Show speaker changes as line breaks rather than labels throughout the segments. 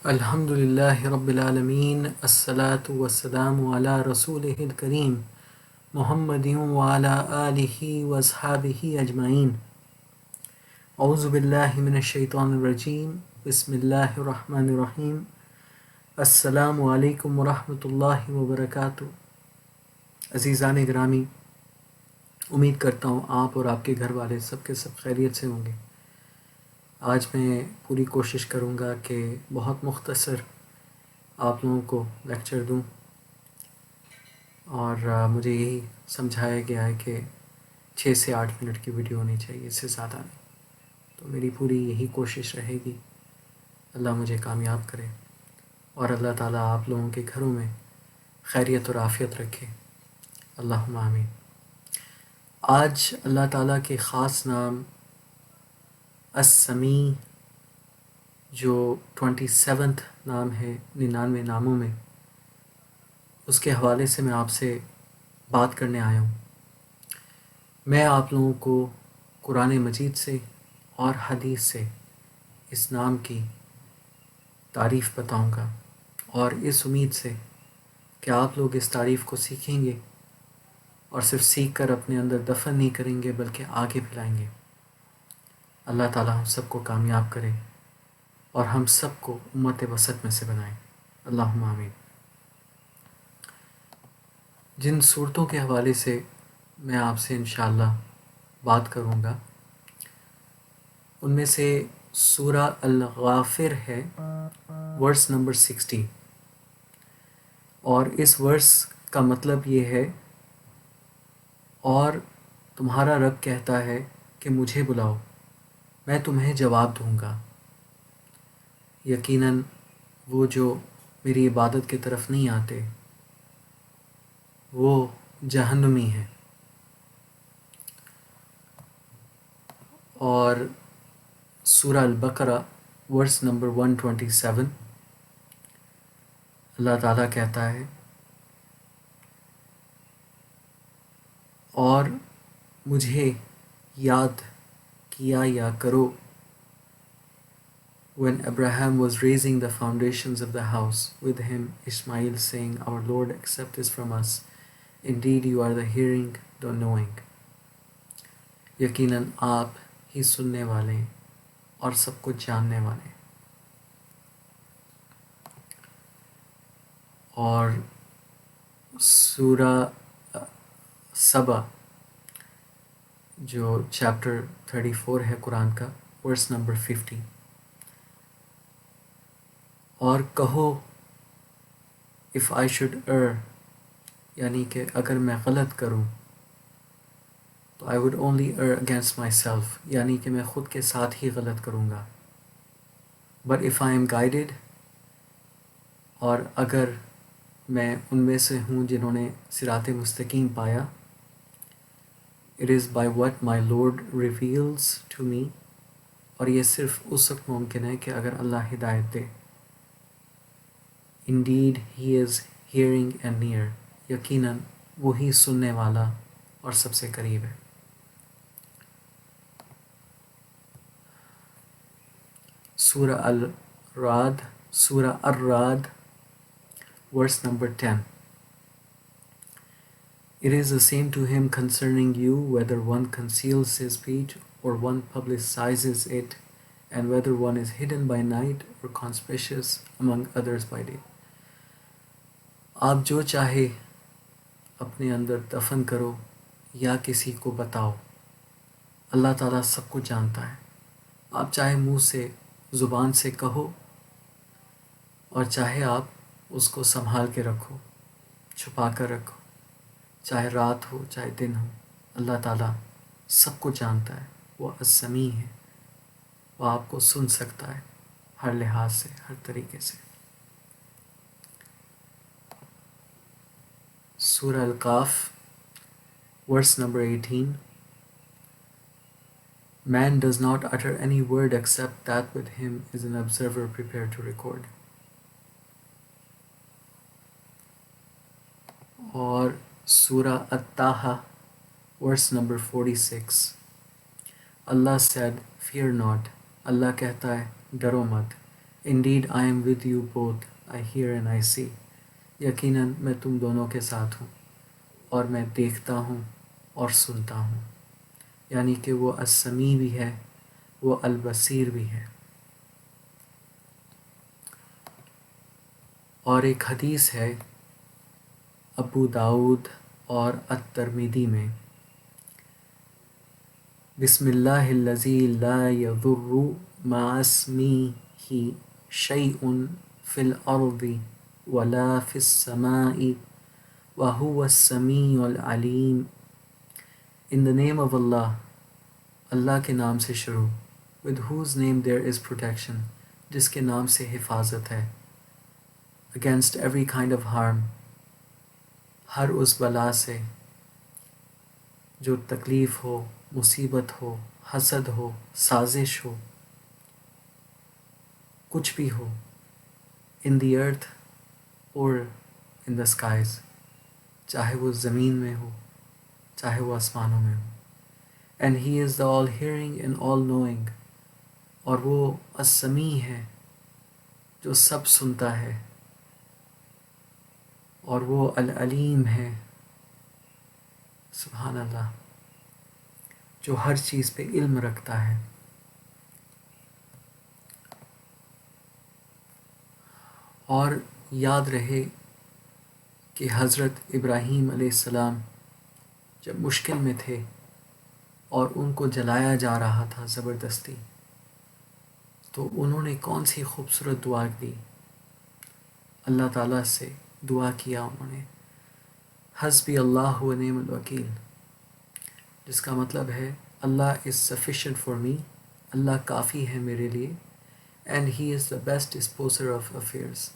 الحمد للہ رب العالمین الصلاۃ والسلام علی رسولہ الکریم محمد وعلی آلہ واصحابہ اجمعین۔ اعوذ باللہ من الشیطان الرجیم، بسم اللہ الرحمن الرحیم۔ السلام علیکم ورحمۃ اللہ وبرکاتہ۔ عزیزان گرامی، امید کرتا ہوں آپ اور آپ کے گھر والے سب کے سب خیریت سے ہوں گے۔ آج میں پوری کوشش کروں گا کہ بہت مختصر آپ لوگوں کو لیکچر دوں، اور مجھے یہی سمجھایا گیا ہے کہ 6 سے 8 منٹ کی ویڈیو ہونی چاہیے، اس سے زیادہ نہیں۔ تو میری پوری یہی کوشش رہے گی، اللہ مجھے کامیاب کرے اور اللہ تعالیٰ آپ لوگوں کے گھروں میں خیریت اور عافیت رکھے، اللہم آمین۔ آج اللہ تعالیٰ کے خاص نام السمیع، جو 27 نام ہے 99 ناموں میں، اس کے حوالے سے میں آپ سے بات کرنے آیا ہوں۔ میں آپ لوگوں کو قرآن مجید سے اور حدیث سے اس نام کی تعریف بتاؤں گا، اور اس امید سے کہ آپ لوگ اس تعریف کو سیکھیں گے، اور صرف سیکھ کر اپنے اندر دفن نہیں کریں گے بلکہ آگے پھیلائیں گے۔ اللہ تعالیٰ ہم سب کو کامیاب کرے اور ہم سب کو امت وسط میں سے بنائیں، اللہم آمین۔ جن صورتوں کے حوالے سے میں آپ سے انشاءاللہ بات کروں گا، ان میں سے سورہ الغافر ہے، ورس نمبر 60، اور اس ورس کا مطلب یہ ہے، اور تمہارا رب کہتا ہے کہ مجھے بلاؤ، میں تمہیں جواب دوں گا۔ یقیناً وہ جو میری عبادت کی طرف نہیں آتے وہ جہنمی ہیں۔ اور سورہ البقرہ ورس نمبر 127، اللہ تعالیٰ کہتا ہے، اور مجھے یاد کیا یا کرو when Abraham was raising the foundations of the house, with him Ishmael, saying, Our Lord, accept this from us. Indeed, you are the hearing, the knowing. یقیناً آپ ہی سننے والے ہیں اور سب کچھ جاننے والے ہیں۔ اور سورہ سبا، جو چیپٹر 34 ہے قرآن کا، ورس نمبر 50، اور کہو if I should err، یعنی کہ اگر میں غلط کروں تو I would only err against myself، یعنی کہ میں خود کے ساتھ ہی غلط کروں گا۔ But if I am guided، اور اگر میں ان میں سے ہوں جنہوں نے صراط مستقیم پایا، it is by what my Lord reveals to me، اور یہ صرف اس وقت ممکن ہے کہ اگر اللہ ہدایت دے۔ Indeed he is hearing and near، یقیناً وہی سننے والا اور سب سے قریب ہے۔ سورہ الرعد verse number 10، It is the same to him concerning you, whether one conceals his speech or one publicizes it, and whether one is hidden by night or conspicuous among others by day۔ آپ جو چاہے اپنے اندر دفن کرو یا کسی کو بتاؤ، اللہ تعالیٰ سب کچھ جانتا ہے۔ آپ چاہے منہ سے زبان سے کہو، اور چاہے آپ اس کو سنبھال کے رکھو، چھپا کر رکھو، چاہے رات ہو چاہے دن ہو، اللہ تعالیٰ سب کچھ جانتا ہے۔ وہ السمیع ہے، وہ آپ کو سن سکتا ہے ہر لحاظ سے، ہر طریقے سے۔ سورہ القاف verse number 18، Man does not utter any word except that with him is an observer prepared to record۔ اور سورہ الطٰہٰ verse number 46، Allah said, Fear not، اللہ کہتا ہے ڈرو مت، Indeed, I am with you both. I hear and I see. یقیناً میں تم دونوں کے ساتھ ہوں اور میں دیکھتا ہوں اور سنتا ہوں. یعنی کہ وہ السمیع بھی ہے، وہ البصیر بھی ہے. اور ایک حدیث ہے ابو داؤد اور الترمذی میں، بسم اللہ الذی لا یضر مع اسمہ شیء فی الارض ولا فی السماء وہو السمیع العلیم. In the name of Allah, اللہ کے نام سے شروع. With whose name there is protection, جس کے نام سے حفاظت ہے. Against every kind of harm, ہر اس بلا سے جو تکلیف ہو، مصیبت ہو، حسد ہو، سازش ہو، کچھ بھی ہو. In the earth or in the skies, چاہے وہ زمین میں ہو، چاہے وہ آسمانوں میں ہو. And he is the all hearing and all knowing. اور وہ السمیع ہے جو سب سنتا ہے، اور وہ العلیم ہے، سبحان اللہ، جو ہر چیز پہ علم رکھتا ہے. اور یاد رہے کہ حضرت ابراہیم علیہ السلام جب مشکل میں تھے اور ان کو جلایا جا رہا تھا زبردستی، تو انہوں نے کون سی خوبصورت دعا دی. اللہ تعالیٰ سے دعا کیا انہوں نے، حسبی اللہ و نعم الوکیل، جس کا مطلب ہے اللہ از sufficient فار می، اللہ کافی ہے میرے لیے. And he is the best disposer of affairs,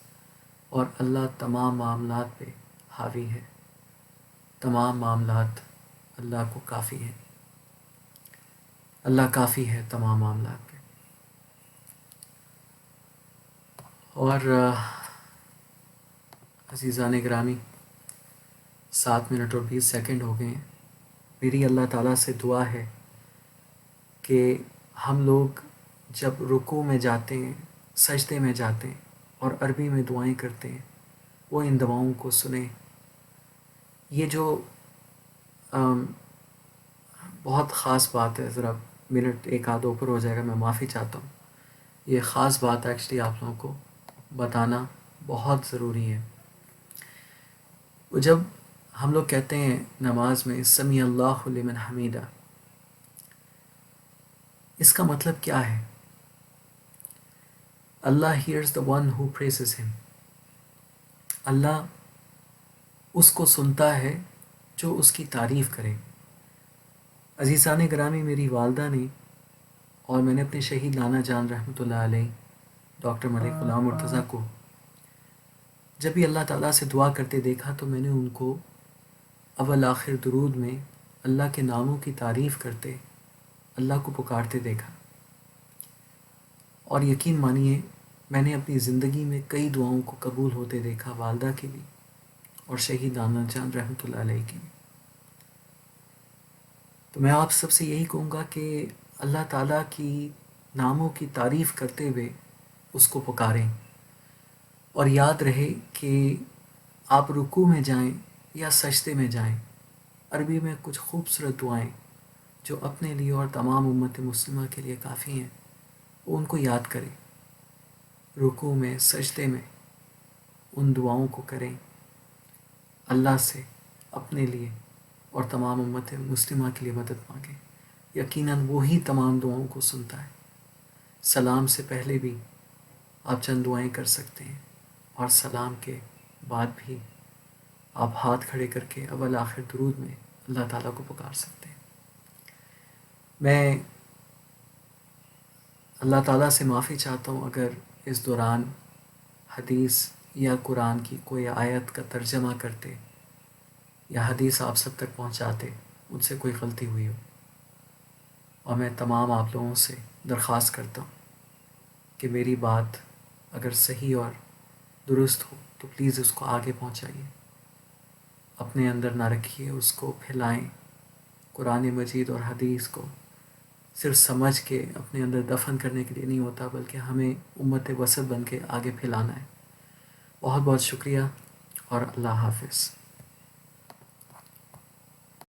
اور اللہ تمام معاملات پہ حاوی ہے. تمام معاملات اللہ کو کافی ہیں، اللہ کافی ہے تمام معاملات پہ. اور عزیزان گرامی، 7 منٹ اور 20 سیکنڈ ہو گئے ہیں. میری اللہ تعالیٰ سے دعا ہے کہ ہم لوگ جب رکوع میں جاتے ہیں، سجدے میں جاتے ہیں اور عربی میں دعائیں کرتے ہیں، وہ ان دعاؤں کو سنیں. یہ جو بہت خاص بات ہے، ذرا منٹ ایک آدھ اوپر ہو جائے گا، میں معافی چاہتا ہوں. یہ خاص بات ایکچولی آپ لوگوں کو بتانا بہت ضروری ہے. جب ہم لوگ کہتے ہیں نماز میں سمیع اللہ لمن حمیدہ، اس کا مطلب کیا ہے؟ اللہ here's the one who praises ہم. اللہ اس کو سنتا ہے جو اس کی تعریف کرے. عزیزان گرامی، میری والدہ نے اور میں نے اپنے شہید نانا جان رحمۃ اللہ علیہ ڈاکٹر ملک غلام مرتضیٰ کو جب بھی اللہ تعالیٰ سے دعا کرتے دیکھا تو میں نے ان کو اول آخر درود میں اللہ کے ناموں کی تعریف کرتے، اللہ کو پکارتے دیکھا. اور یقین مانیے میں نے اپنی زندگی میں کئی دعاؤں کو قبول ہوتے دیکھا، والدہ کی بھی اور شہید نانا جان رحمۃ اللہ علیہ کی بھی. تو میں آپ سب سے یہی کہوں گا کہ اللہ تعالیٰ کی ناموں کی تعریف کرتے ہوئے اس کو پکاریں. اور یاد رہے کہ آپ رکوع میں جائیں یا سجدے میں جائیں، عربی میں کچھ خوبصورت دعائیں جو اپنے لیے اور تمام امت مسلمہ کے لیے کافی ہیں، ان کو یاد کریں. رکوع میں، سجدے میں ان دعاؤں کو کریں، اللہ سے اپنے لیے اور تمام امت مسلمہ کے لیے مدد مانگیں. یقیناً وہی تمام دعاؤں کو سنتا ہے. سلام سے پہلے بھی آپ چند دعائیں کر سکتے ہیں، اور سلام کے بعد بھی آپ ہاتھ کھڑے کر کے اول آخر درود میں اللہ تعالیٰ کو پکار سکتے ہیں. میں اللہ تعالیٰ سے معافی چاہتا ہوں اگر اس دوران حدیث یا قرآن کی کوئی آیت کا ترجمہ کرتے یا حدیث آپ سب تک پہنچاتے مجھ سے کوئی غلطی ہوئی ہو. اور میں تمام آپ لوگوں سے درخواست کرتا ہوں کہ میری بات اگر صحیح اور درست ہو تو پلیز اس کو آگے پہنچائیے، اپنے اندر نہ رکھیے، اس کو پھیلائیں. قرآن مجید اور حدیث کو صرف سمجھ کے اپنے اندر دفن کرنے کے لیے نہیں ہوتا، بلکہ ہمیں امت وسط بن کے آگے پھیلانا ہے۔ بہت بہت شکریہ اور اللہ حافظ۔